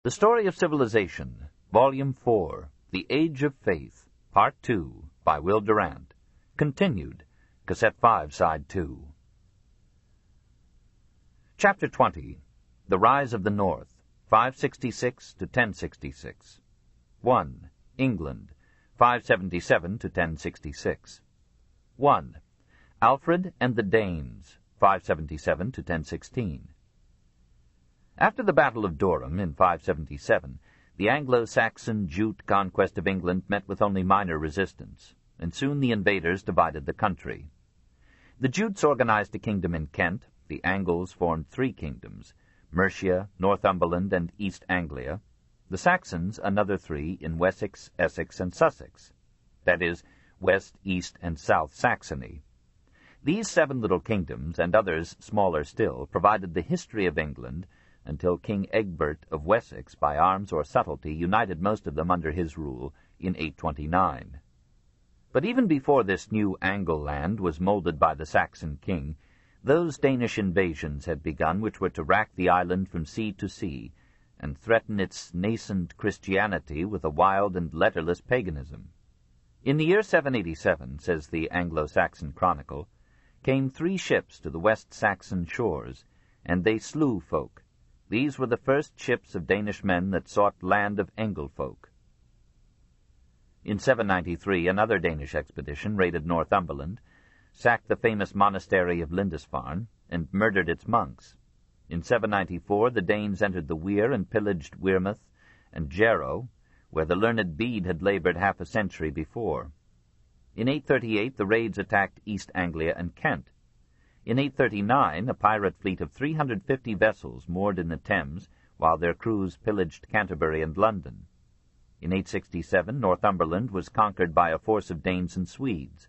The Story of Civilization, Volume 4, The Age of Faith, Part 2, by Will Durant. Continued, Cassette 5, Side 2. Chapter 20, The Rise of the North, 566 to 1066. 1. England, 577 to 1066. 1. Alfred and the Danes, 577 to 1016. After the Battle of Durham in 577, the Anglo-Saxon Jute conquest of England met with only minor resistance, and soon the invaders divided the country. The Jutes organized a kingdom in Kent, the Angles formed 3 kingdoms, Mercia, Northumberland, and East Anglia, the Saxons another 3 in Wessex, Essex, and Sussex, that is, West, East, and South Saxony. These 7 little kingdoms, and others smaller still, provided the history of England until King Egbert of Wessex, by arms or subtlety, united most of them under his rule in 829. But even before this new Angle land was molded by the Saxon king, those Danish invasions had begun which were to rack the island from sea to sea, and threaten its nascent Christianity with a wild and letterless paganism. In the year 787, says the Anglo-Saxon Chronicle, came 3 ships to the West Saxon shores, and they slew folk. These were the first ships of Danish men that sought land of Englefolk. In 793, another Danish expedition raided Northumberland, sacked the famous monastery of Lindisfarne, and murdered its monks. In 794, the Danes entered the Wear and pillaged Wearmouth and Jarrow, where the learned Bede had labored half a century before. In 838, the raids attacked East Anglia and Kent. In 839, a pirate fleet of 350 vessels moored in the Thames, while their crews pillaged Canterbury and London. In 867, Northumberland was conquered by a force of Danes and Swedes.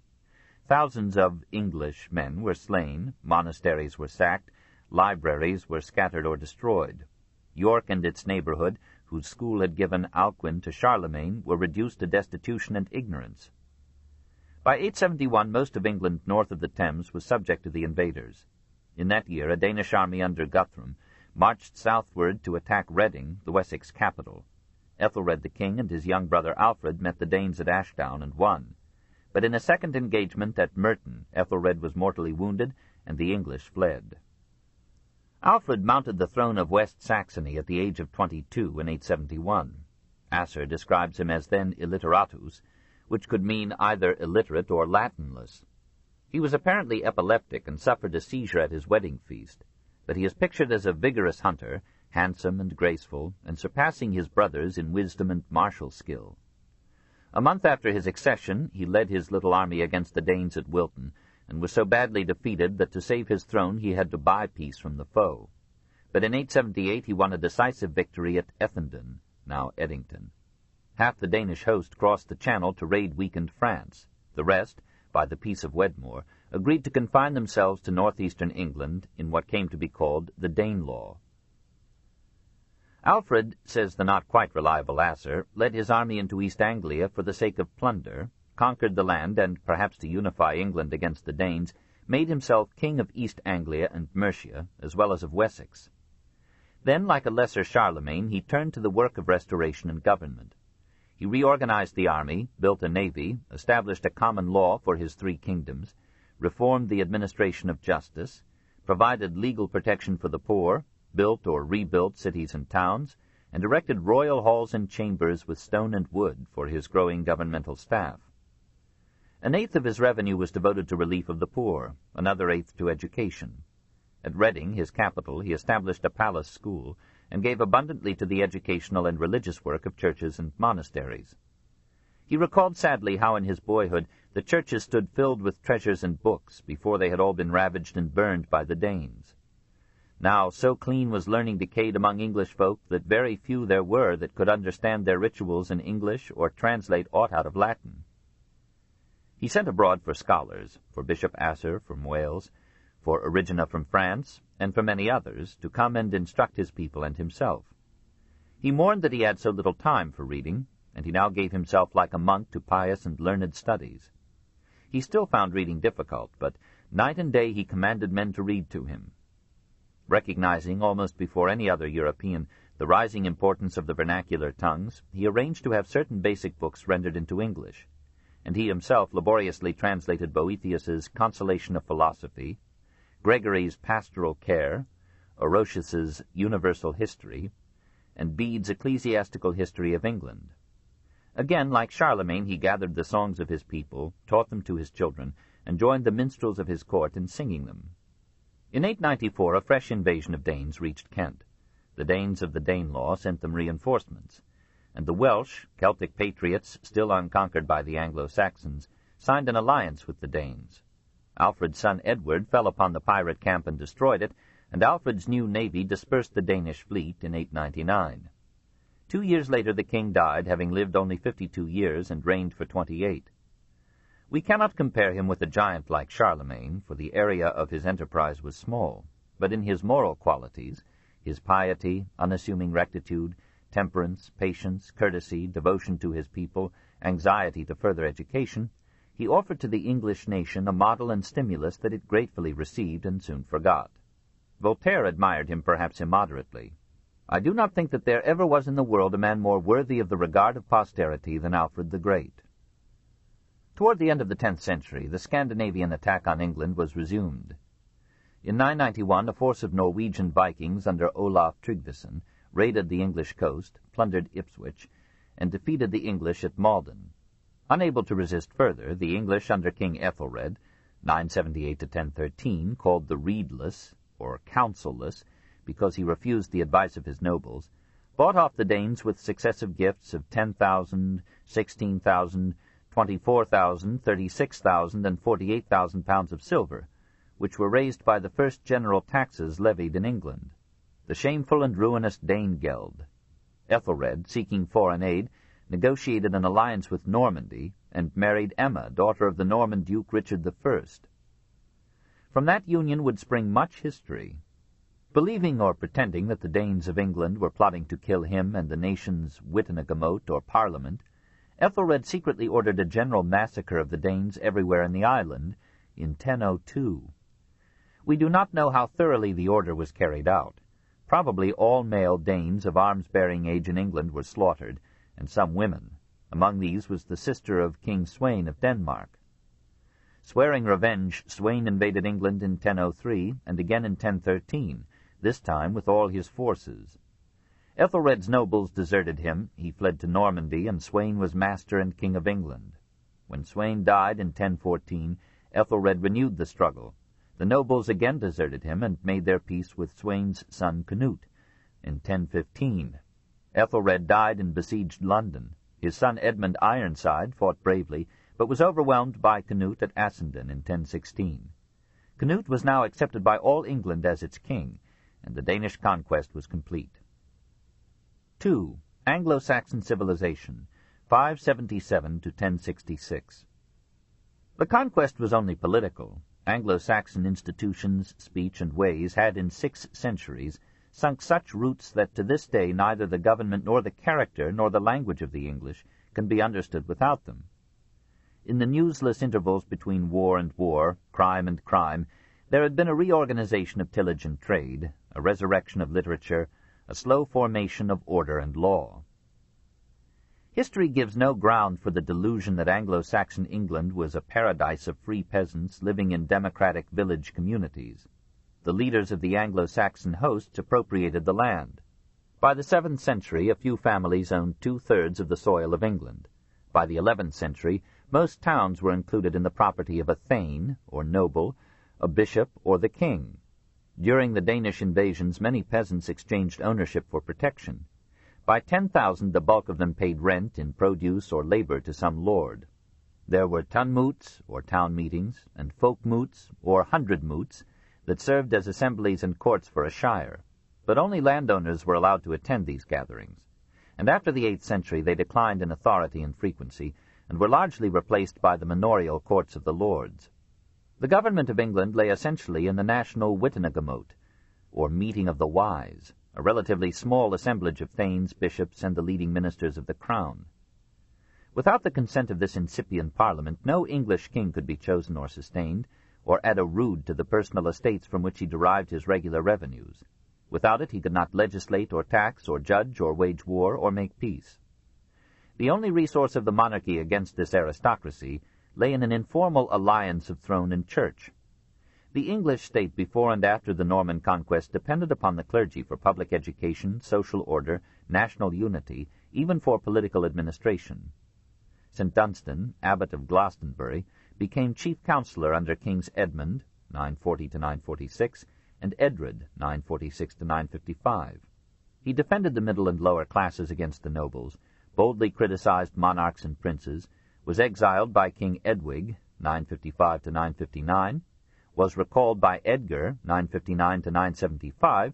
Thousands of English men were slain, monasteries were sacked, libraries were scattered or destroyed. York and its neighborhood, whose school had given Alcuin to Charlemagne, were reduced to destitution and ignorance. By 871, most of England north of the Thames was subject to the invaders. In that year, a Danish army under Guthrum marched southward to attack Reading, the Wessex capital. Ethelred the king and his young brother Alfred met the Danes at Ashdown and won. But in a second engagement at Merton, Ethelred was mortally wounded, and the English fled. Alfred mounted the throne of West Saxony at the age of 22 in 871. Asser describes him as then illiteratus, which could mean either illiterate or Latinless. He was apparently epileptic and suffered a seizure at his wedding feast, but he is pictured as a vigorous hunter, handsome and graceful, and surpassing his brothers in wisdom and martial skill. A month after his accession, he led his little army against the Danes at Wilton, and was so badly defeated that to save his throne he had to buy peace from the foe. But in 878 he won a decisive victory at Ethandun, now Eddington. Half the Danish host crossed the Channel to raid weakened France. The rest, by the Peace of Wedmore, agreed to confine themselves to northeastern England in what came to be called the Danelaw. Alfred, says the not quite reliable Asser, led his army into East Anglia for the sake of plunder, conquered the land, and, perhaps to unify England against the Danes, made himself king of East Anglia and Mercia, as well as of Wessex. Then, like a lesser Charlemagne, he turned to the work of restoration and government. He reorganized the army, built a navy, established a common law for his 3 kingdoms, reformed the administration of justice, provided legal protection for the poor, built or rebuilt cities and towns, and erected royal halls and chambers with stone and wood for his growing governmental staff. 1/8 of his revenue was devoted to relief of the poor, another 1/8 to education. At Reading, his capital, he established a palace school, and gave abundantly to the educational and religious work of churches and monasteries. He recalled sadly how in his boyhood the churches stood filled with treasures and books before they had all been ravaged and burned by the Danes. Now so clean was learning decayed among English folk that very few there were that could understand their rituals in English or translate aught out of Latin. He sent abroad for scholars, for Bishop Asser from Wales, for Origena from France, and for many others, to come and instruct his people and himself. He mourned that he had so little time for reading, and he now gave himself like a monk to pious and learned studies. He still found reading difficult, but night and day he commanded men to read to him. Recognizing almost before any other European The rising importance of the vernacular tongues, he arranged to have certain basic books rendered into English, and he himself laboriously translated Boethius's Consolation of Philosophy, Gregory's Pastoral Care, Orosius's Universal History, and Bede's Ecclesiastical History of England. Again, like Charlemagne, he gathered the songs of his people, taught them to his children, and joined the minstrels of his court in singing them. In 894 a fresh invasion of Danes reached Kent. The Danes of the Danelaw sent them reinforcements, and the Welsh, Celtic patriots still unconquered by the Anglo-Saxons, signed an alliance with the Danes. Alfred's son Edward fell upon the pirate camp and destroyed it, and Alfred's new navy dispersed the Danish fleet in 899. 2 years later the king died, having lived only 52 years and reigned for 28. We cannot compare him with a giant like Charlemagne, for the area of his enterprise was small, but in his moral qualities, his piety, unassuming rectitude, temperance, patience, courtesy, devotion to his people, anxiety to further education, he offered to the English nation a model and stimulus that it gratefully received and soon forgot. Voltaire admired him perhaps immoderately. I do not think that there ever was in the world a man more worthy of the regard of posterity than Alfred the Great. Toward the end of the 10th century, the Scandinavian attack on England was resumed. In 991, a force of Norwegian Vikings under Olaf Tryggvason raided the English coast, plundered Ipswich, and defeated the English at Malden. Unable to resist further, the English under King Ethelred, 978 to 1013, called the Reedless, or Counselless, because he refused the advice of his nobles, bought off the Danes with successive gifts of 10,000, 16,000, 24,000, 36,000, and 48,000 pounds of silver, which were raised by the first general taxes levied in England, the shameful and ruinous Danegeld. Ethelred, seeking foreign aid, negotiated an alliance with Normandy, and married Emma, daughter of the Norman Duke Richard I. From that union would spring much history. Believing or pretending that the Danes of England were plotting to kill him and the nation's Witenagemot, or Parliament, Ethelred secretly ordered a general massacre of the Danes everywhere in the island in 1002. We do not know how thoroughly the order was carried out. Probably all male Danes of arms-bearing age in England were slaughtered, and some women. Among these was the sister of King Sweyn of Denmark. Swearing revenge, Sweyn invaded England in 1003 and again in 1013, this time with all his forces. Ethelred's nobles deserted him, he fled to Normandy, and Sweyn was master and king of England. When Sweyn died in 1014, Ethelred renewed the struggle. The nobles again deserted him and made their peace with Sweyn's son Canute in 1015. Ethelred died in besieged London. His son Edmund Ironside fought bravely, but was overwhelmed by Canute at Assendon in 1016. Canute was now accepted by all England as its king, and the Danish conquest was complete. 2. Anglo-Saxon civilization, 577 to 1066. The conquest was only political. Anglo-Saxon institutions, speech, and ways had in 6 centuries sunk such roots that to this day neither the government nor the character nor the language of the English can be understood without them. In the newsless intervals between war and war, crime and crime, there had been a reorganization of tillage and trade, a resurrection of literature, a slow formation of order and law. History gives no ground for the delusion that Anglo-Saxon England was a paradise of free peasants living in democratic village communities. The leaders of the Anglo-Saxon hosts appropriated the land. By the 7th century, a few families owned 2/3 of the soil of England. By the 11th century, most towns were included in the property of a thane, or noble, a bishop, or the king. During the Danish invasions, many peasants exchanged ownership for protection. By 10,000, the bulk of them paid rent in produce or labor to some lord. There were tunmoots, or town meetings, and folkmoots, or hundredmoots, that served as assemblies and courts for a shire, but only landowners were allowed to attend these gatherings, and after the 8th century they declined in authority and frequency, and were largely replaced by the manorial courts of the lords. The government of England lay essentially in the national Witenagemot, or meeting of the wise, a relatively small assemblage of thanes, bishops, and the leading ministers of the crown. Without the consent of this incipient parliament, no English king could be chosen or sustained, or add a rood to the personal estates from which he derived his regular revenues. Without it he could not legislate or tax or judge or wage war or make peace. The only resource of the monarchy against this aristocracy lay in an informal alliance of throne and church. The English state before and after the Norman conquest depended upon the clergy for public education, social order, national unity, even for political administration. St. Dunstan, abbot of Glastonbury, became chief counselor under Kings Edmund, 940 to 946, and Edred, 946 to 955. He defended the middle and lower classes against the nobles, boldly criticized monarchs and princes, was exiled by King Edwig, 955 to 959, was recalled by Edgar, 959 to 975,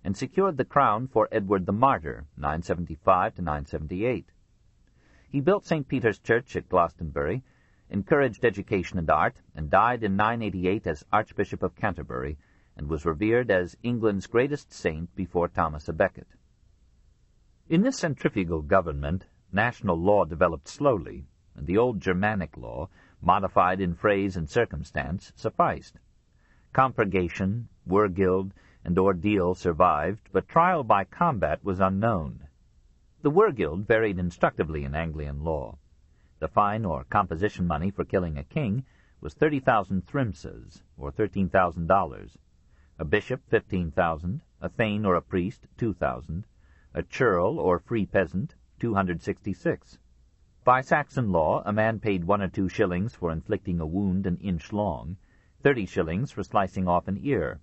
and secured the crown for Edward the Martyr, 975 to 978. He built St. Peter's Church at Glastonbury, encouraged education and art, and died in 988 as Archbishop of Canterbury, and was revered as England's greatest saint before Thomas à Becket. In this centrifugal government, national law developed slowly, and the old Germanic law, modified in phrase and circumstance, sufficed. Compurgation, wergild, and ordeal survived, but trial by combat was unknown. The wergild varied instructively in Anglian law. The fine or composition money for killing a king was 30,000 thrimses, or $13,000. A bishop, 15,000, a thane or a priest, 2,000, a churl or free peasant, 266. By Saxon law, a man paid 1 or 2 shillings for inflicting a wound an inch long, 30 shillings for slicing off an ear.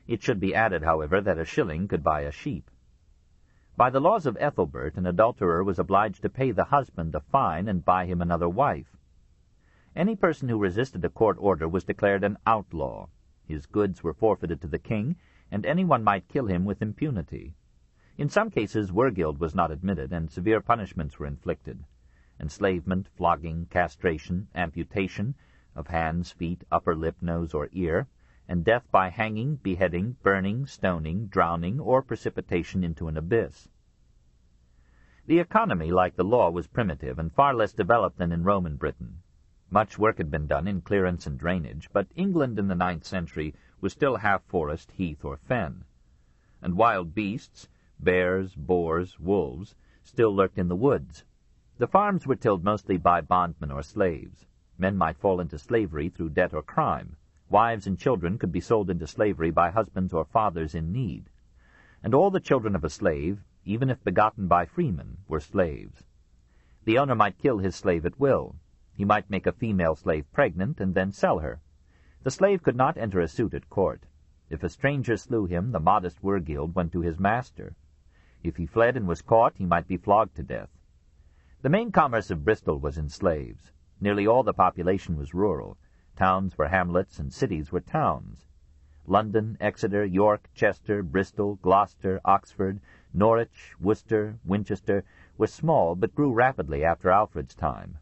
It should be added, however, that a shilling could buy a sheep. By the laws of Ethelbert, an adulterer was obliged to pay the husband a fine and buy him another wife. Any person who resisted a court order was declared an outlaw. His goods were forfeited to the king, and anyone might kill him with impunity. In some cases, wergild was not admitted, and severe punishments were inflicted. Enslavement, flogging, castration, amputation of hands, feet, upper lip, nose, or ear, and death by hanging, beheading, burning, stoning, drowning, or precipitation into an abyss. The economy, like the law, was primitive and far less developed than in Roman Britain. Much work had been done in clearance and drainage, but England in the 9th century was still half forest, heath, or fen, and wild beasts, bears, boars, wolves, still lurked in the woods. The farms were tilled mostly by bondmen or slaves. Men might fall into slavery through debt or crime. Wives and children could be sold into slavery by husbands or fathers in need. And all the children of a slave, even if begotten by freemen, were slaves. The owner might kill his slave at will. He might make a female slave pregnant and then sell her. The slave could not enter a suit at court. If a stranger slew him, the modest wergild went to his master. If he fled and was caught, he might be flogged to death. The main commerce of Bristol was in slaves. Nearly all the population was rural. Towns were hamlets and cities were towns. London, Exeter, York, Chester, Bristol, Gloucester, Oxford, Norwich, Worcester, Winchester were small but grew rapidly after Alfred's time.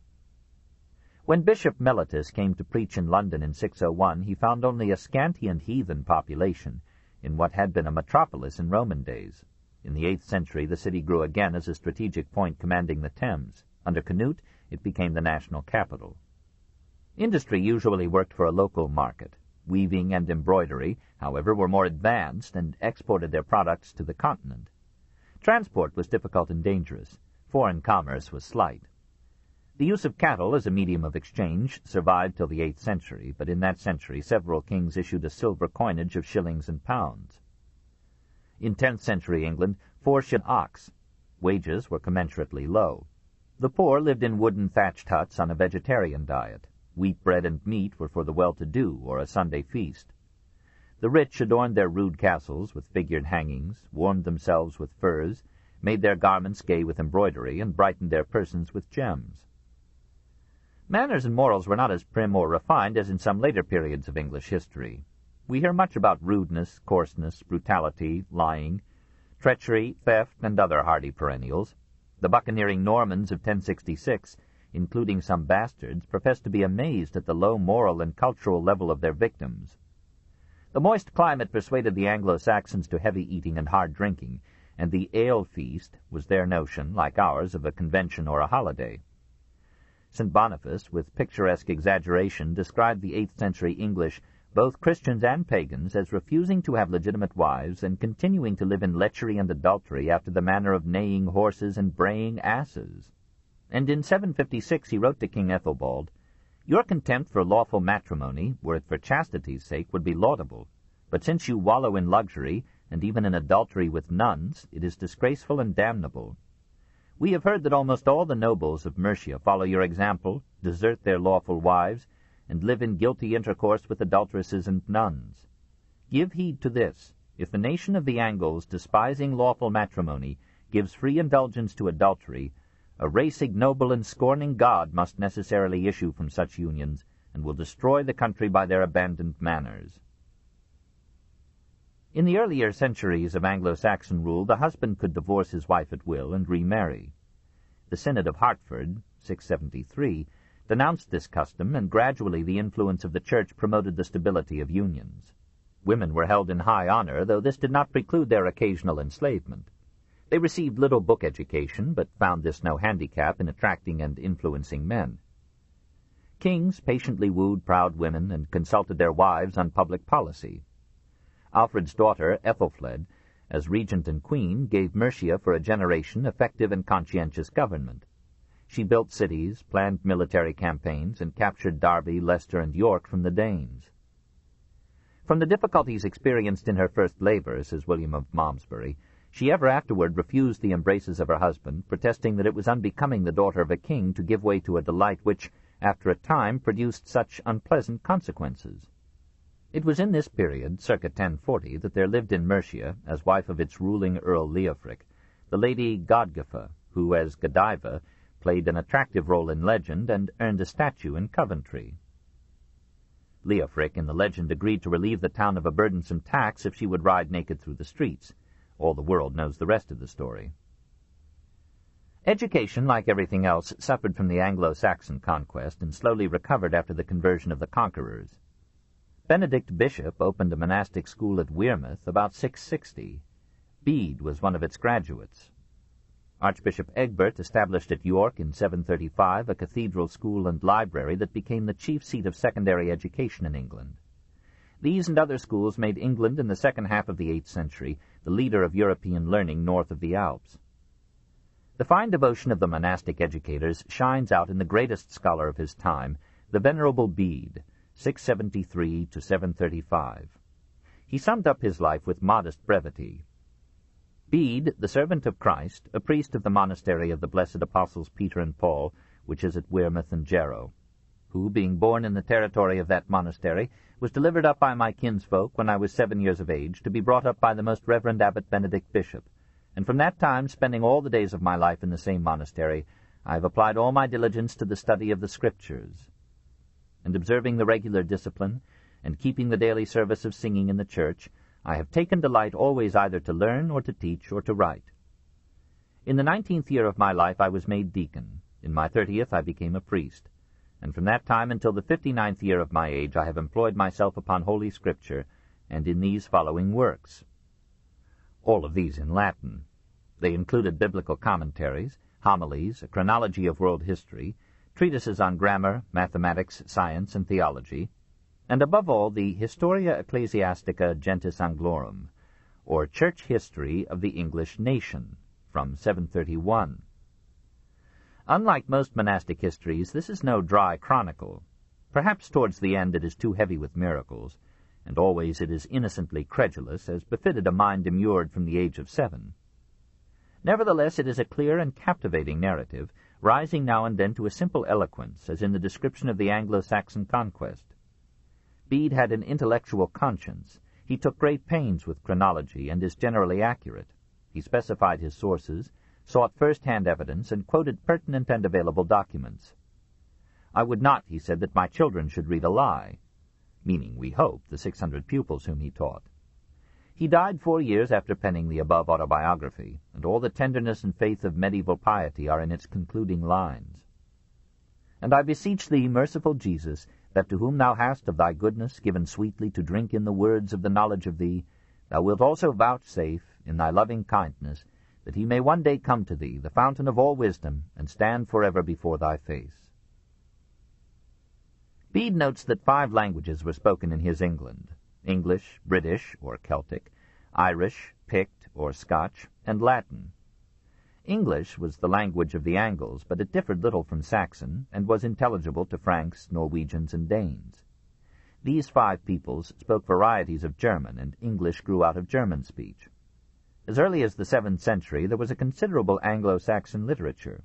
When Bishop Mellitus came to preach in London in 601, he found only a scanty and heathen population in what had been a metropolis in Roman days. In the 8th century, the city grew again as a strategic point commanding the Thames. Under Canute, it became the national capital. Industry usually worked for a local market. Weaving and embroidery, however, were more advanced and exported their products to the continent. Transport was difficult and dangerous. Foreign commerce was slight. The use of cattle as a medium of exchange survived till the 8th century, but in that century several kings issued a silver coinage of shillings and pounds. In 10th century England, 4 shillings an ox. Wages were commensurately low. The poor lived in wooden thatched huts on a vegetarian diet. Wheat bread and meat were for the well-to-do or a Sunday feast. The rich adorned their rude castles with figured hangings, warmed themselves with furs, made their garments gay with embroidery, and brightened their persons with gems. Manners and morals were not as prim or refined as in some later periods of English history. We hear much about rudeness, coarseness, brutality, lying, treachery, theft, and other hardy perennials. The buccaneering Normans of 1066, including some bastards, professed to be amazed at the low moral and cultural level of their victims. The moist climate persuaded the Anglo-Saxons to heavy eating and hard drinking, and the ale feast was their notion, like ours, of a convention or a holiday. St. Boniface, with picturesque exaggeration, described the 8th century English both Christians and pagans, as refusing to have legitimate wives and continuing to live in lechery and adultery after the manner of neighing horses and braying asses. And in 756 he wrote to King Ethelbald, "Your contempt for lawful matrimony, were it for chastity's sake, would be laudable. But since you wallow in luxury, and even in adultery with nuns, it is disgraceful and damnable. We have heard that almost all the nobles of Mercia follow your example, desert their lawful wives, and live in guilty intercourse with adulteresses and nuns. Give heed to this. If the nation of the Angles, despising lawful matrimony, gives free indulgence to adultery, a race ignoble and scorning God must necessarily issue from such unions, and will destroy the country by their abandoned manners." In the earlier centuries of Anglo-Saxon rule, the husband could divorce his wife at will and remarry. The Synod of Hartford, 673, denounced this custom, and gradually the influence of the Church promoted the stability of unions. Women were held in high honor, though this did not preclude their occasional enslavement. They received little book education, but found this no handicap in attracting and influencing men. Kings patiently wooed proud women and consulted their wives on public policy. Alfred's daughter, Ethelfled, as regent and queen, gave Mercia for a generation effective and conscientious government. She built cities, planned military campaigns, and captured Derby, Leicester, and York from the Danes. From the difficulties experienced in her first labor, says William of Malmesbury, she ever afterward refused the embraces of her husband, protesting that it was unbecoming the daughter of a king to give way to a delight which, after a time, produced such unpleasant consequences. It was in this period, circa 1040, that there lived in Mercia, as wife of its ruling Earl Leofric, the lady Godgifa, who, as Godiva, played an attractive role in legend and earned a statue in Coventry. Leofric in the legend agreed to relieve the town of a burdensome tax if she would ride naked through the streets. All the world knows the rest of the story. Education, like everything else, suffered from the Anglo-Saxon conquest and slowly recovered after the conversion of the conquerors. Benedict Bishop opened a monastic school at Wearmouth about 660. Bede was one of its graduates. Archbishop Egbert established at York in 735 a cathedral school and library that became the chief seat of secondary education in England. These and other schools made England in the second half of the 8th century the leader of European learning north of the Alps. The fine devotion of the monastic educators shines out in the greatest scholar of his time, the Venerable Bede, 673 to 735. He summed up his life with modest brevity. Bede, the servant of Christ, a priest of the monastery of the blessed apostles Peter and Paul, which is at Wearmouth and Jarrow, who, being born in the territory of that monastery, was delivered up by my kinsfolk when I was 7 years of age, to be brought up by the most reverend Abbot Benedict Bishop, and from that time, spending all the days of my life in the same monastery, I have applied all my diligence to the study of the Scriptures. And observing the regular discipline, and keeping the daily service of singing in the church, I have taken delight always either to learn or to teach or to write. In the 19th year of my life I was made deacon. In my 30th I became a priest. And from that time until the 59th year of my age I have employed myself upon Holy Scripture, and in these following works. All of these in Latin. They included biblical commentaries, homilies, a chronology of world history, treatises on grammar, mathematics, science, and theology, and above all the Historia Ecclesiastica Gentis Anglorum, or Church History of the English Nation, from 731. Unlike most monastic histories, this is no dry chronicle. Perhaps towards the end it is too heavy with miracles, and always it is innocently credulous, as befitted a mind immured from the age of 7. Nevertheless, it is a clear and captivating narrative, rising now and then to a simple eloquence, as in the description of the Anglo-Saxon conquest. Bede had an intellectual conscience. He took great pains with chronology, and is generally accurate. He specified his sources, sought first-hand evidence, and quoted pertinent and available documents. I would not, he said, that my children should read a lie, meaning, we hope, the 600 pupils whom he taught. He died 4 years after penning the above autobiography, and all the tenderness and faith of medieval piety are in its concluding lines. And I beseech thee, merciful Jesus, that to whom thou hast of thy goodness given sweetly to drink in the words of the knowledge of thee, thou wilt also vouchsafe, in thy loving kindness, that he may one day come to thee, the fountain of all wisdom, and stand forever before thy face. Bede notes that 5 languages were spoken in his England: English, British, or Celtic, Irish, Pict, or Scotch, and Latin. English was the language of the Angles, but it differed little from Saxon, and was intelligible to Franks, Norwegians, and Danes. These 5 peoples spoke varieties of German, and English grew out of German speech. As early as the 7th century, there was a considerable Anglo-Saxon literature.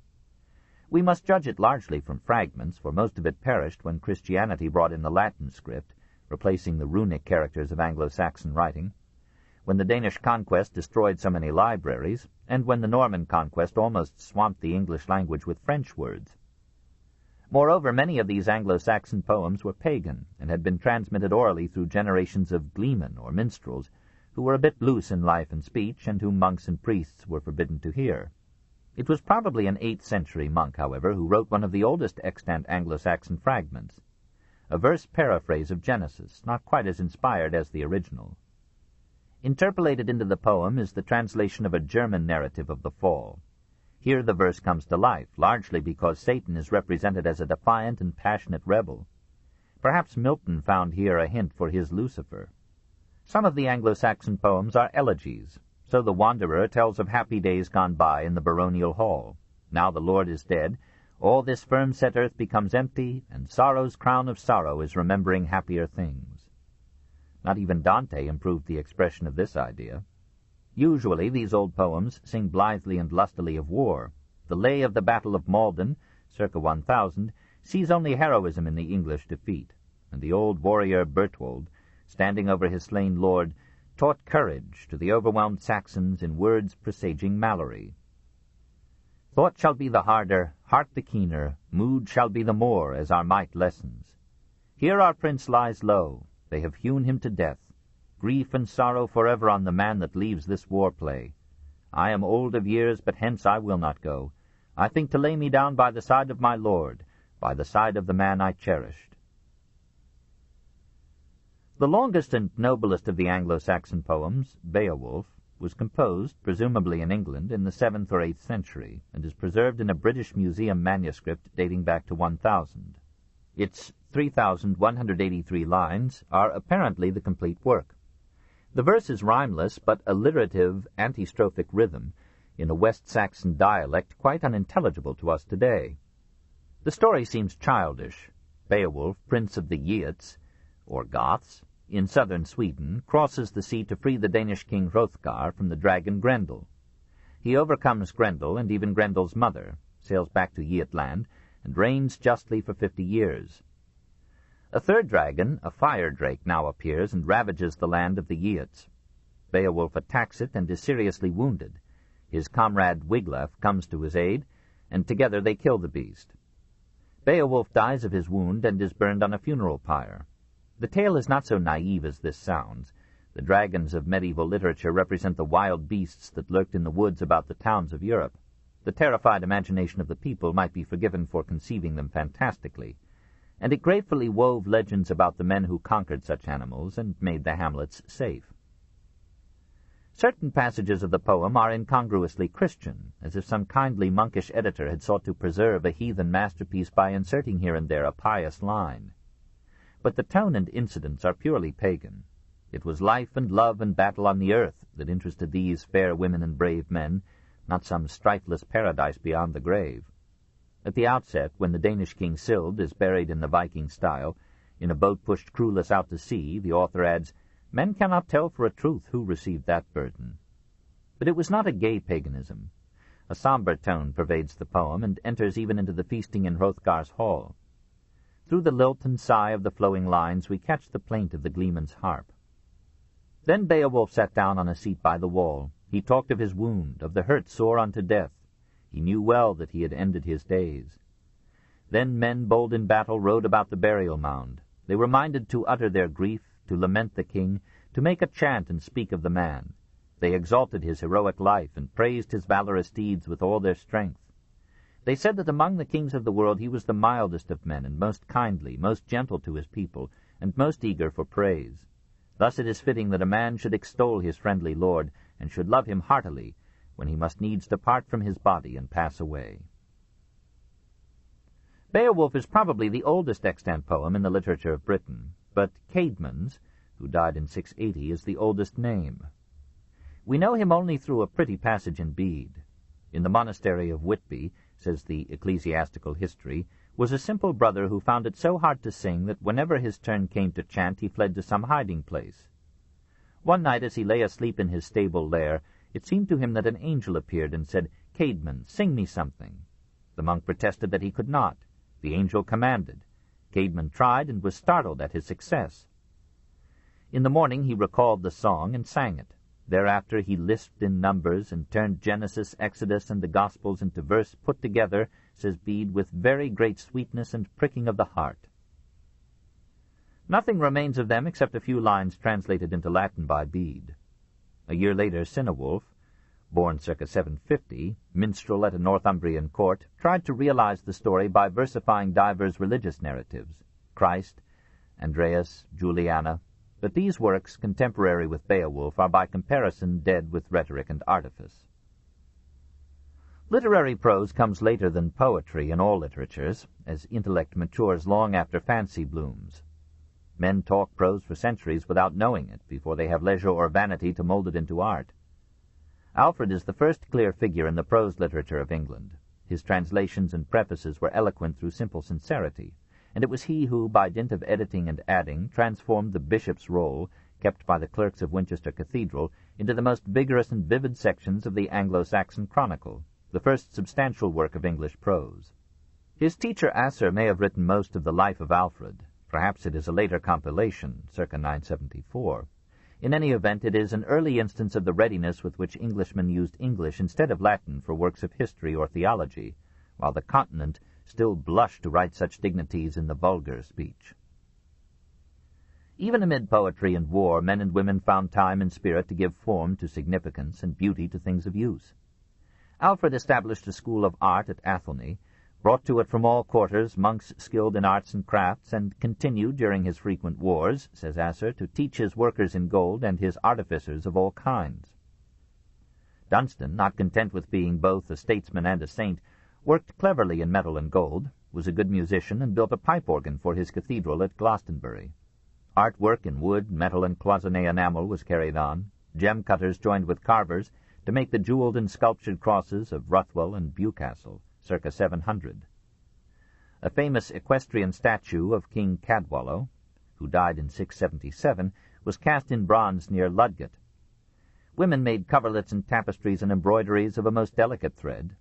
We must judge it largely from fragments, for most of it perished when Christianity brought in the Latin script, replacing the runic characters of Anglo-Saxon writing, when the Danish conquest destroyed so many libraries, and when the Norman conquest almost swamped the English language with French words. Moreover, many of these Anglo-Saxon poems were pagan, and had been transmitted orally through generations of gleemen or minstrels, who were a bit loose in life and speech, and whom monks and priests were forbidden to hear. It was probably an 8th-century monk, however, who wrote one of the oldest extant Anglo-Saxon fragments, a verse paraphrase of Genesis, not quite as inspired as the original. Interpolated into the poem is the translation of a German narrative of the fall. Here the verse comes to life, largely because Satan is represented as a defiant and passionate rebel. Perhaps Milton found here a hint for his Lucifer. Some of the Anglo-Saxon poems are elegies. So the Wanderer tells of happy days gone by in the baronial hall. Now the Lord is dead, all this firm-set earth becomes empty, and sorrow's crown of sorrow is remembering happier things. Not even Dante improved the expression of this idea. Usually these old poems sing blithely and lustily of war. The lay of the Battle of Maldon, circa 1000, sees only heroism in the English defeat, and the old warrior Bertwald, standing over his slain lord, taught courage to the overwhelmed Saxons in words presaging Mallory. Thought shall be the harder, heart the keener, mood shall be the more as our might lessens. Here our prince lies low, they have hewn him to death. Grief and sorrow forever on the man that leaves this war play. I am old of years, but hence I will not go. I think to lay me down by the side of my lord, by the side of the man I cherished. The longest and noblest of the Anglo-Saxon poems, Beowulf, was composed, presumably in England, in the 7th or 8th century, and is preserved in a British Museum manuscript dating back to 1000. Its 3,183 lines are apparently the complete work. The verse is rhymeless, but alliterative, antistrophic rhythm, in a West Saxon dialect quite unintelligible to us today. The story seems childish. Beowulf, prince of the Geats, or Goths, in southern Sweden, crosses the sea to free the Danish king Hrothgar from the dragon Grendel. He overcomes Grendel and even Grendel's mother, sails back to Geatland, and reigns justly for 50 years. A third dragon, a fire drake, now appears and ravages the land of the Geats. Beowulf attacks it and is seriously wounded. His comrade Wiglaf comes to his aid, and together they kill the beast. Beowulf dies of his wound and is burned on a funeral pyre. The tale is not so naive as this sounds. The dragons of medieval literature represent the wild beasts that lurked in the woods about the towns of Europe. The terrified imagination of the people might be forgiven for conceiving them fantastically, and it gratefully wove legends about the men who conquered such animals and made the hamlets safe. Certain passages of the poem are incongruously Christian, as if some kindly monkish editor had sought to preserve a heathen masterpiece by inserting here and there a pious line. But the tone and incidents are purely pagan. It was life and love and battle on the earth that interested these fair women and brave men, not some strifeless paradise beyond the grave. At the outset, when the Danish king Sild is buried in the Viking style, in a boat pushed crewless out to sea, the author adds, "Men cannot tell for a truth who received that burden." But it was not a gay paganism. A somber tone pervades the poem and enters even into the feasting in Hrothgar's hall. Through the lilt and sigh of the flowing lines we catch the plaint of the gleeman's harp. Then Beowulf sat down on a seat by the wall. He talked of his wound, of the hurt sore unto death. He knew well that he had ended his days. Then men bold in battle rode about the burial mound. They were minded to utter their grief, to lament the king, to make a chant and speak of the man. They exalted his heroic life and praised his valorous deeds with all their strength. They said that among the kings of the world he was the mildest of men, and most kindly, most gentle to his people, and most eager for praise. Thus it is fitting that a man should extol his friendly lord, and should love him heartily, when he must needs depart from his body and pass away. Beowulf is probably the oldest extant poem in the literature of Britain, but Caedmon's, who died in 680, is the oldest name. We know him only through a pretty passage in Bede. In the monastery of Whitby, says the Ecclesiastical History, was a simple brother who found it so hard to sing that whenever his turn came to chant he fled to some hiding place. One night as he lay asleep in his stable lair, it seemed to him that an angel appeared and said, "Caedmon, sing me something." The monk protested that he could not. The angel commanded. Caedmon tried and was startled at his success. In the morning he recalled the song and sang it. Thereafter he lisped in numbers and turned Genesis, Exodus, and the Gospels into verse put together, says Bede, with very great sweetness and pricking of the heart. Nothing remains of them except a few lines translated into Latin by Bede. A year later, Cynewulf, born circa 750, minstrel at a Northumbrian court, tried to realize the story by versifying divers religious narratives, Christ, Andreas, Juliana, but these works, contemporary with Beowulf, are by comparison dead with rhetoric and artifice. Literary prose comes later than poetry in all literatures, as intellect matures long after fancy blooms. Men talk prose for centuries without knowing it, before they have leisure or vanity to mold it into art. Alfred is the first clear figure in the prose literature of England. His translations and prefaces were eloquent through simple sincerity, and it was he who, by dint of editing and adding, transformed the bishop's roll, kept by the clerks of Winchester Cathedral, into the most vigorous and vivid sections of the Anglo-Saxon Chronicle, the first substantial work of English prose. His teacher Asser may have written most of the Life of Alfred. Perhaps it is a later compilation, circa 974. In any event, it is an early instance of the readiness with which Englishmen used English instead of Latin for works of history or theology, while the Continent still blushed to write such dignities in the vulgar speech. Even amid poetry and war, men and women found time and spirit to give form to significance and beauty to things of use. Alfred established a school of art at Athelney, brought to it from all quarters monks skilled in arts and crafts, and continued during his frequent wars, says Asser, to teach his workers in gold and his artificers of all kinds. Dunstan, not content with being both a statesman and a saint, worked cleverly in metal and gold, was a good musician, and built a pipe organ for his cathedral at Glastonbury. Artwork in wood, metal, and cloisonné enamel was carried on. Gem cutters joined with carvers to make the jeweled and sculptured crosses of Ruthwell and Bewcastle, circa 700. A famous equestrian statue of King Cadwallo, who died in 677, was cast in bronze near Ludgate. Women made coverlets and tapestries and embroideries of a most delicate thread.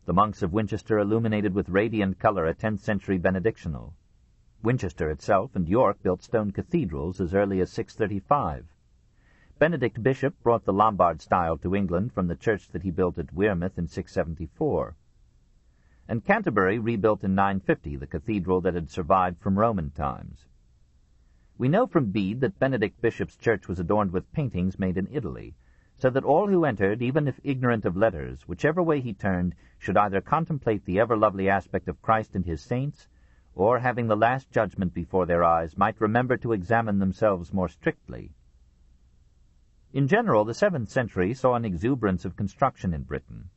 The monks of Winchester illuminated with radiant color a 10th-century benedictional. Winchester itself and York built stone cathedrals as early as 635. Benedict Bishop brought the Lombard style to England from the church that he built at Wearmouth in 674. And Canterbury rebuilt in 950 the cathedral that had survived from Roman times. We know from Bede that Benedict Bishop's church was adorned with paintings made in Italy, so that all who entered, even if ignorant of letters, whichever way he turned, should either contemplate the ever-lovely aspect of Christ and his saints, or, having the Last Judgment before their eyes, might remember to examine themselves more strictly. In general, the 7th century saw an exuberance of construction in Britain.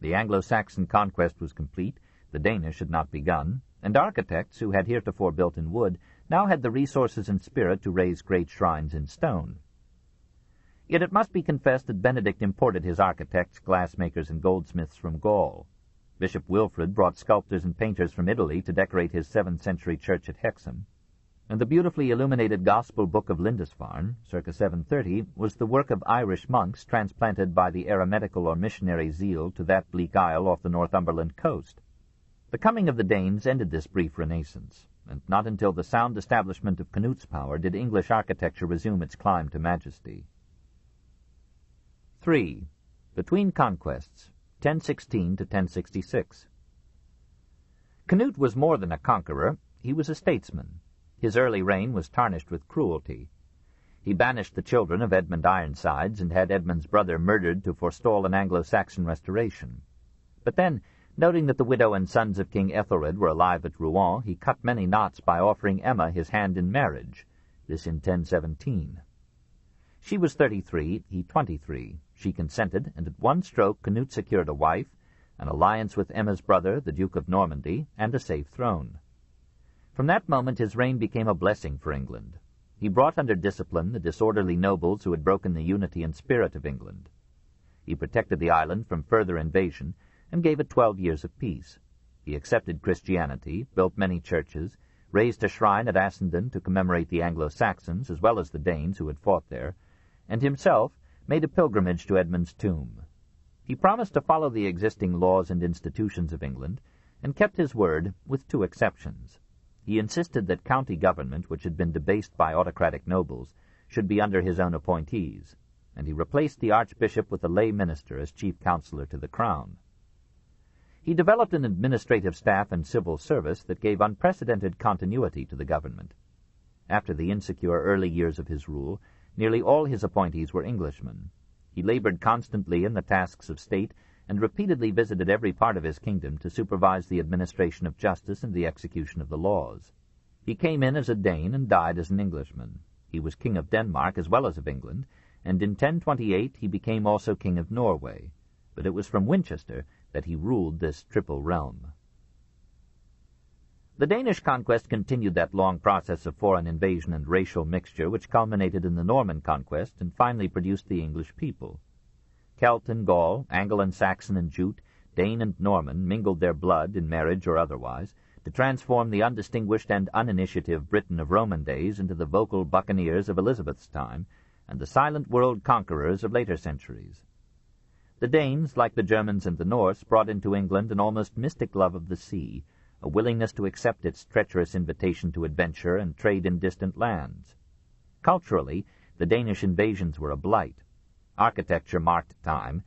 The Anglo-Saxon conquest was complete, the Danish had not begun, and architects, who had heretofore built in wood, now had the resources and spirit to raise great shrines in stone. Yet it must be confessed that Benedict imported his architects, glassmakers, and goldsmiths from Gaul. Bishop Wilfrid brought sculptors and painters from Italy to decorate his 7th-century church at Hexham, and the beautifully illuminated Gospel Book of Lindisfarne, circa 730, was the work of Irish monks transplanted by the eremitical or missionary zeal to that bleak isle off the Northumberland coast. The coming of the Danes ended this brief renaissance, and not until the sound establishment of Canute's power did English architecture resume its climb to majesty. 3. Between Conquests, 1016 to 1066. Canute was more than a conqueror, he was a statesman. His early reign was tarnished with cruelty. He banished the children of Edmund Ironsides and had Edmund's brother murdered to forestall an Anglo-Saxon restoration. But then, noting that the widow and sons of King Ethelred were alive at Rouen, he cut many knots by offering Emma his hand in marriage, this in 1017. She was 33, he 23. She consented, and at one stroke Canute secured a wife, an alliance with Emma's brother, the Duke of Normandy, and a safe throne. From that moment his reign became a blessing for England. He brought under discipline the disorderly nobles who had broken the unity and spirit of England. He protected the island from further invasion and gave it 12 years of peace. He accepted Christianity, built many churches, raised a shrine at Assendon to commemorate the Anglo-Saxons as well as the Danes who had fought there, and himself made a pilgrimage to Edmund's tomb. He promised to follow the existing laws and institutions of England, and kept his word with 2 exceptions. He insisted that county government, which had been debased by autocratic nobles, should be under his own appointees, and he replaced the archbishop with a lay minister as chief counselor to the crown. He developed an administrative staff and civil service that gave unprecedented continuity to the government. After the insecure early years of his rule, nearly all his appointees were Englishmen. He labored constantly in the tasks of state and repeatedly visited every part of his kingdom to supervise the administration of justice and the execution of the laws. He came in as a Dane and died as an Englishman. He was king of Denmark as well as of England, and in 1028 he became also king of Norway, but it was from Winchester that he ruled this triple realm. The Danish conquest continued that long process of foreign invasion and racial mixture which culminated in the Norman conquest and finally produced the English people. Celt and Gaul, Anglo and Saxon and Jute, Dane and Norman mingled their blood, in marriage or otherwise, to transform the undistinguished and uninitiative Britain of Roman days into the vocal buccaneers of Elizabeth's time and the silent world conquerors of later centuries. The Danes, like the Germans and the Norse, brought into England an almost mystic love of the sea, a willingness to accept its treacherous invitation to adventure and trade in distant lands. Culturally, the Danish invasions were a blight. Architecture marked time.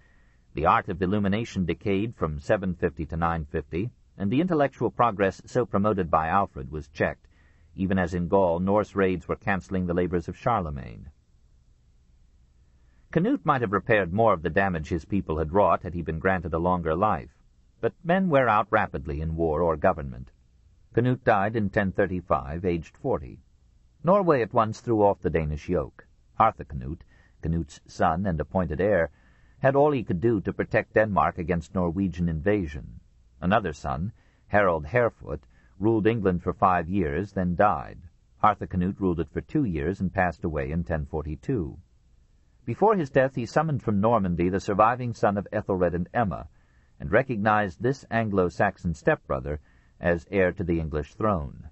The art of illumination decayed from 750 to 950, and the intellectual progress so promoted by Alfred was checked, even as in Gaul Norse raids were cancelling the labors of Charlemagne. Canute might have repaired more of the damage his people had wrought had he been granted a longer life, but men wear out rapidly in war or government. Canute died in 1035, aged 40. Norway at once threw off the Danish yoke. Harthacnut, Canute's son and appointed heir, had all he could do to protect Denmark against Norwegian invasion. Another son, Harold Harefoot, ruled England for 5 years, then died. Harthacnut ruled it for 2 years and passed away in 1042. Before his death he summoned from Normandy the surviving son of Ethelred and Emma, and recognized this Anglo-Saxon stepbrother as heir to the English throne.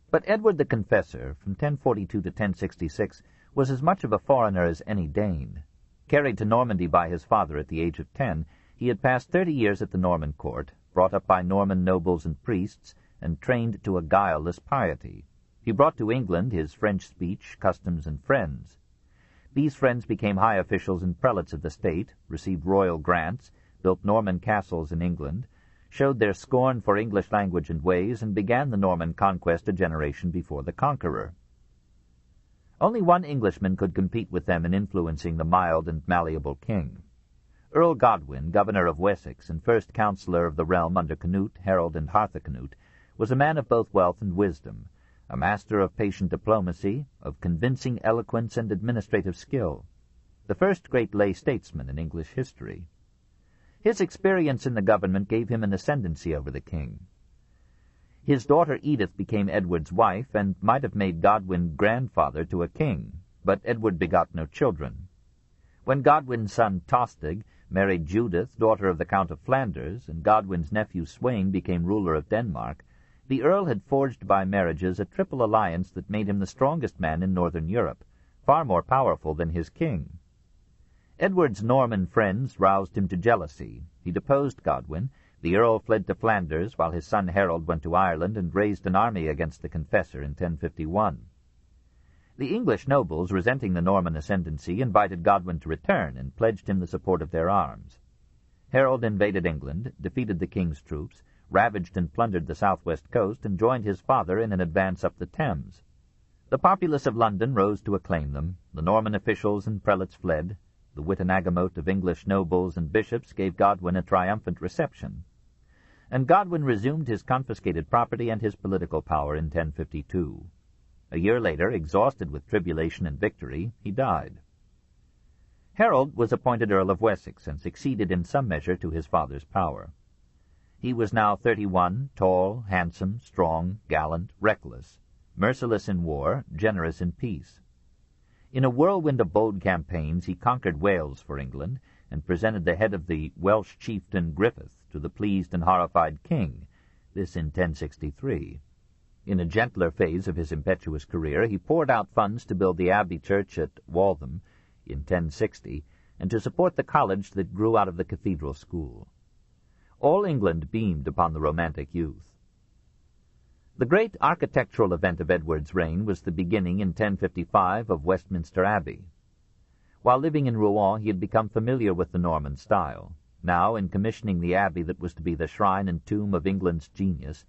But Edward the Confessor, from 1042 to 1066, was as much of a foreigner as any Dane. Carried to Normandy by his father at the age of 10, he had passed 30 years at the Norman court, brought up by Norman nobles and priests, and trained to a guileless piety. He brought to England his French speech, customs, and friends. These friends became high officials and prelates of the state, received royal grants, built Norman castles in England, showed their scorn for English language and ways, and began the Norman conquest a generation before the Conqueror. Only one Englishman could compete with them in influencing the mild and malleable king. Earl Godwin, governor of Wessex and first councillor of the realm under Canute, Harold, and Harthacnut, was a man of both wealth and wisdom, a master of patient diplomacy, of convincing eloquence and administrative skill, the first great lay statesman in English history. His experience in the government gave him an ascendancy over the king. His daughter Edith became Edward's wife and might have made Godwin grandfather to a king, but Edward begot no children. When Godwin's son Tostig married Judith, daughter of the Count of Flanders, and Godwin's nephew Sweyn became ruler of Denmark, the earl had forged by marriages a triple alliance that made him the strongest man in northern Europe, far more powerful than his king. Edward's Norman friends roused him to jealousy. He deposed Godwin. The earl fled to Flanders, while his son Harold went to Ireland and raised an army against the Confessor in 1051. The English nobles, resenting the Norman ascendancy, invited Godwin to return and pledged him the support of their arms. Harold invaded England, defeated the king's troops, ravaged and plundered the southwest coast, and joined his father in an advance up the Thames. The populace of London rose to acclaim them. The Norman officials and prelates fled. The Witenagemot of English nobles and bishops gave Godwin a triumphant reception. And Godwin resumed his confiscated property and his political power in 1052. A year later, exhausted with tribulation and victory, he died. Harold was appointed Earl of Wessex and succeeded in some measure to his father's power. He was now 31, tall, handsome, strong, gallant, reckless, merciless in war, generous in peace. In a whirlwind of bold campaigns he conquered Wales for England and presented the head of the Welsh chieftain Griffith to the pleased and horrified king, this in 1063. In a gentler phase of his impetuous career he poured out funds to build the abbey church at Waltham in 1060 and to support the college that grew out of the cathedral school. All England beamed upon the romantic youth. The great architectural event of Edward's reign was the beginning in 1055 of Westminster Abbey. While living in Rouen, he had become familiar with the Norman style. Now, in commissioning the abbey that was to be the shrine and tomb of England's genius,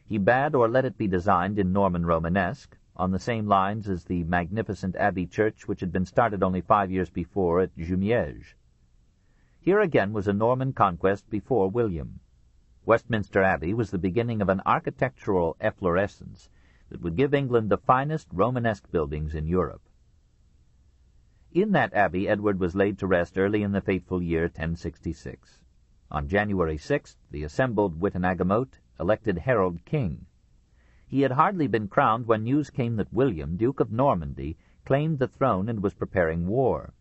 he bade or let it be designed in Norman Romanesque, on the same lines as the magnificent abbey church which had been started only 5 years before at Jumièges. Here again was a Norman conquest before William. Westminster Abbey was the beginning of an architectural efflorescence that would give England the finest Romanesque buildings in Europe. In that abbey Edward was laid to rest early in the fateful year 1066. On January 6th, the assembled Witenagemot elected Harold king. He had hardly been crowned when news came that William, Duke of Normandy, claimed the throne and was preparing war.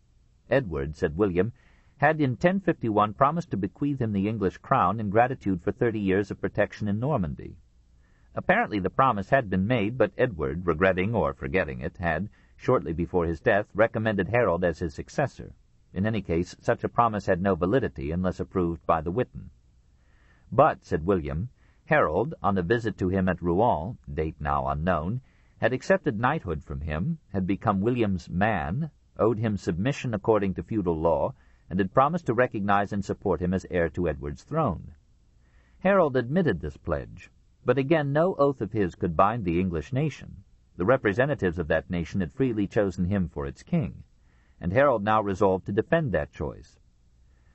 Edward, said William, had in 1051 promised to bequeath him the English crown in gratitude for 30 years of protection in Normandy. Apparently the promise had been made, but Edward, regretting or forgetting it, had, shortly before his death, recommended Harold as his successor. In any case, such a promise had no validity unless approved by the Witan. But, said William, Harold, on a visit to him at Rouen, date now unknown, had accepted knighthood from him, had become William's man, owed him submission according to feudal law, and had promised to recognize and support him as heir to Edward's throne. Harold admitted this pledge, but again no oath of his could bind the English nation. The representatives of that nation had freely chosen him for its king, and Harold now resolved to defend that choice.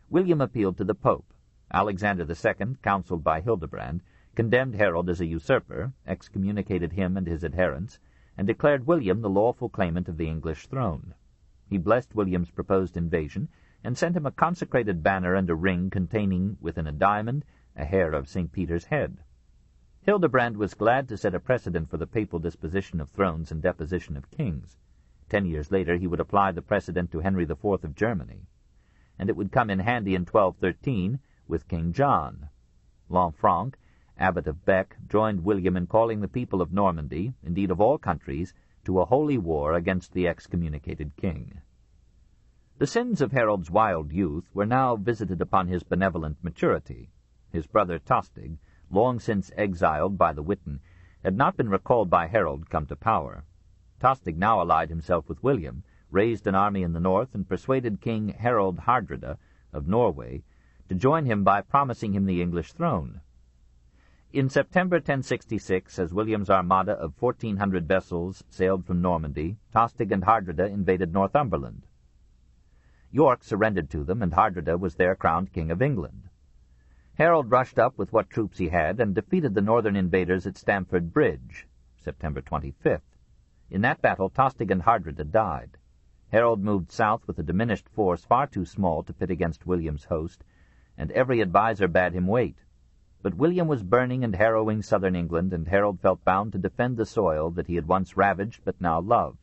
William appealed to the Pope. Alexander II, counseled by Hildebrand, condemned Harold as a usurper, excommunicated him and his adherents, and declared William the lawful claimant of the English throne. He blessed William's proposed invasion, and sent him a consecrated banner and a ring containing, within a diamond, a hair of St. Peter's head. Hildebrand was glad to set a precedent for the papal disposition of thrones and deposition of kings. 10 years later he would apply the precedent to Henry IV of Germany, and it would come in handy in 1213 with King John. Lanfranc, abbot of Bec, joined William in calling the people of Normandy, indeed of all countries, to a holy war against the excommunicated king. The sins of Harold's wild youth were now visited upon his benevolent maturity. His brother Tostig, long since exiled by the Witan, had not been recalled by Harold come to power. Tostig now allied himself with William, raised an army in the north, and persuaded King Harold Hardrada of Norway to join him by promising him the English throne. In September 1066, as William's armada of 1,400 vessels sailed from Normandy, Tostig and Hardrada invaded Northumberland. York surrendered to them, and Hardrada was there crowned King of England. Harold rushed up with what troops he had and defeated the northern invaders at Stamford Bridge, September 25th. In that battle, Tostig and Hardrada died. Harold moved south with a diminished force far too small to pit against William's host, and every adviser bade him wait. But William was burning and harrowing southern England, and Harold felt bound to defend the soil that he had once ravaged but now loved.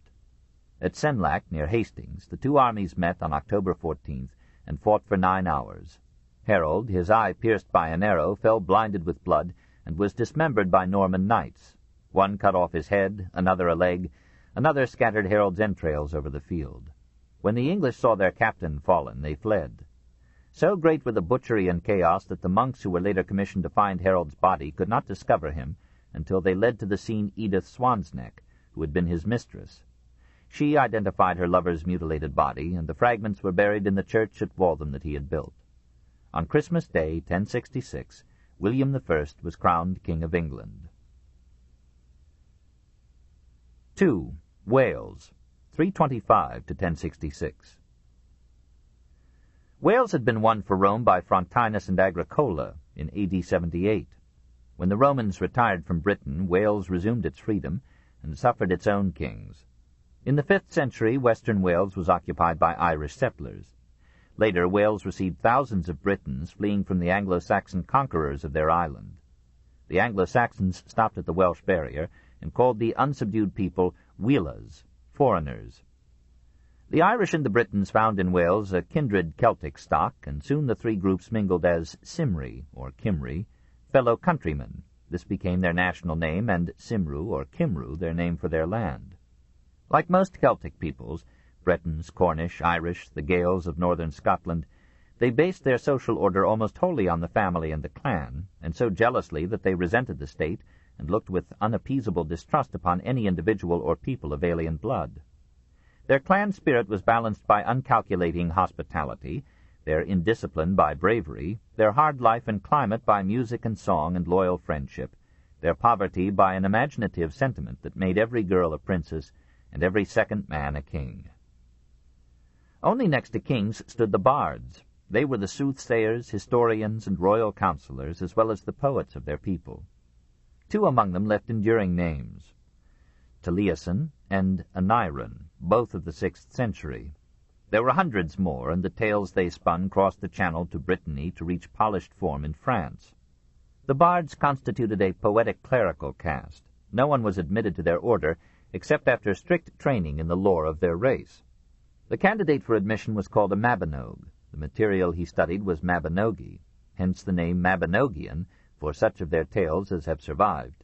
At Senlac, near Hastings, the two armies met on October 14th and fought for 9 hours. Harold, his eye pierced by an arrow, fell blinded with blood and was dismembered by Norman knights. One cut off his head, another a leg, another scattered Harold's entrails over the field. When the English saw their captain fallen, they fled. So great were the butchery and chaos that the monks who were later commissioned to find Harold's body could not discover him until they led to the scene Edith Swansneck, who had been his mistress. She identified her lover's mutilated body, and the fragments were buried in the church at Waltham that he had built. On Christmas Day, 1066, William I was crowned King of England. 2. Wales, 325 to 1066. Wales had been won for Rome by Frontinus and Agricola in AD 78. When the Romans retired from Britain, Wales resumed its freedom and suffered its own kings. In the 5th century, western Wales was occupied by Irish settlers. Later, Wales received thousands of Britons fleeing from the Anglo-Saxon conquerors of their island. The Anglo-Saxons stopped at the Welsh barrier and called the unsubdued people Welas, foreigners. The Irish and the Britons found in Wales a kindred Celtic stock, and soon the three groups mingled as Cymri, or Cymri, fellow countrymen. This became their national name, and Cymru, or Cymru, their name for their land. Like most Celtic peoples, Bretons, Cornish, Irish, the Gaels of northern Scotland, they based their social order almost wholly on the family and the clan, and so jealously that they resented the state and looked with unappeasable distrust upon any individual or people of alien blood. Their clan spirit was balanced by uncalculating hospitality, their indiscipline by bravery, their hard life and climate by music and song and loyal friendship, their poverty by an imaginative sentiment that made every girl a princess and every second man a king. Only next to kings stood the bards. They were the soothsayers, historians, and royal counselors, as well as the poets of their people. Two among them left enduring names, Taliesin and Aneirin, both of the 6th century. There were hundreds more, and the tales they spun crossed the Channel to Brittany to reach polished form in France. The bards constituted a poetic clerical caste. No one was admitted to their order except after strict training in the lore of their race. The candidate for admission was called a Mabinoge. The material he studied was Mabinogi, hence the name Mabinogian for such of their tales as have survived.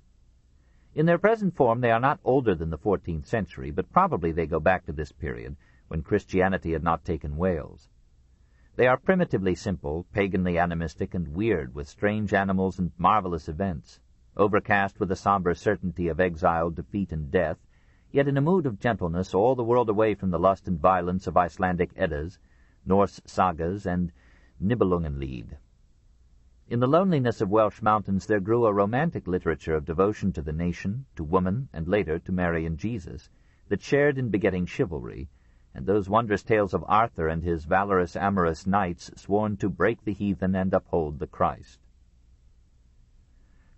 In their present form they are not older than the 14th century, but probably they go back to this period, when Christianity had not taken Wales. They are primitively simple, paganly animistic, and weird, with strange animals and marvelous events, overcast with the somber certainty of exile, defeat, and death, yet in a mood of gentleness all the world away from the lust and violence of Icelandic Eddas, Norse sagas, and Nibelungenlied. In the loneliness of Welsh mountains there grew a romantic literature of devotion to the nation, to woman, and later to Mary and Jesus, that shared in begetting chivalry, and those wondrous tales of Arthur and his valorous amorous knights sworn to break the heathen and uphold the Christ.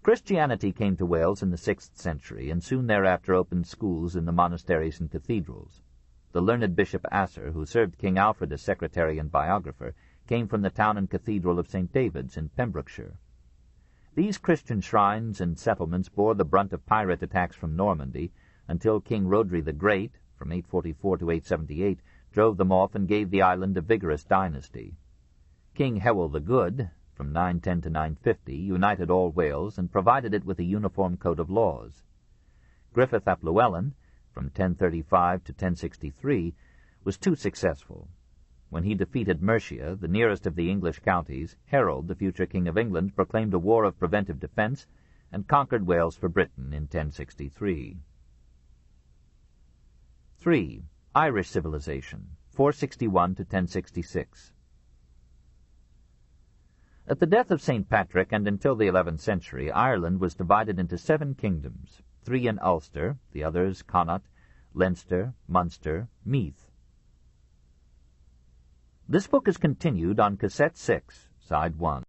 Christianity came to Wales in the 6th century, and soon thereafter opened schools in the monasteries and cathedrals. The learned Bishop Asser, who served King Alfred as secretary and biographer, came from the town and cathedral of St. David's in Pembrokeshire. These Christian shrines and settlements bore the brunt of pirate attacks from Normandy, until King Rhodri the Great, from 844 to 878, drove them off and gave the island a vigorous dynasty. King Hewel the Good, from 910 to 950, united all Wales and provided it with a uniform code of laws. Griffith ap Llewellyn, from 1035 to 1063, was too successful. When he defeated Mercia, the nearest of the English counties, Harold, the future King of England, proclaimed a war of preventive defence and conquered Wales for Britain in 1063. 3. Irish civilization, 461 to 1066. At the death of St. Patrick and until the 11th century, Ireland was divided into 7 kingdoms, 3 in Ulster, the others Connaught, Leinster, Munster, Meath. This book is continued on Cassette 6, Side 1.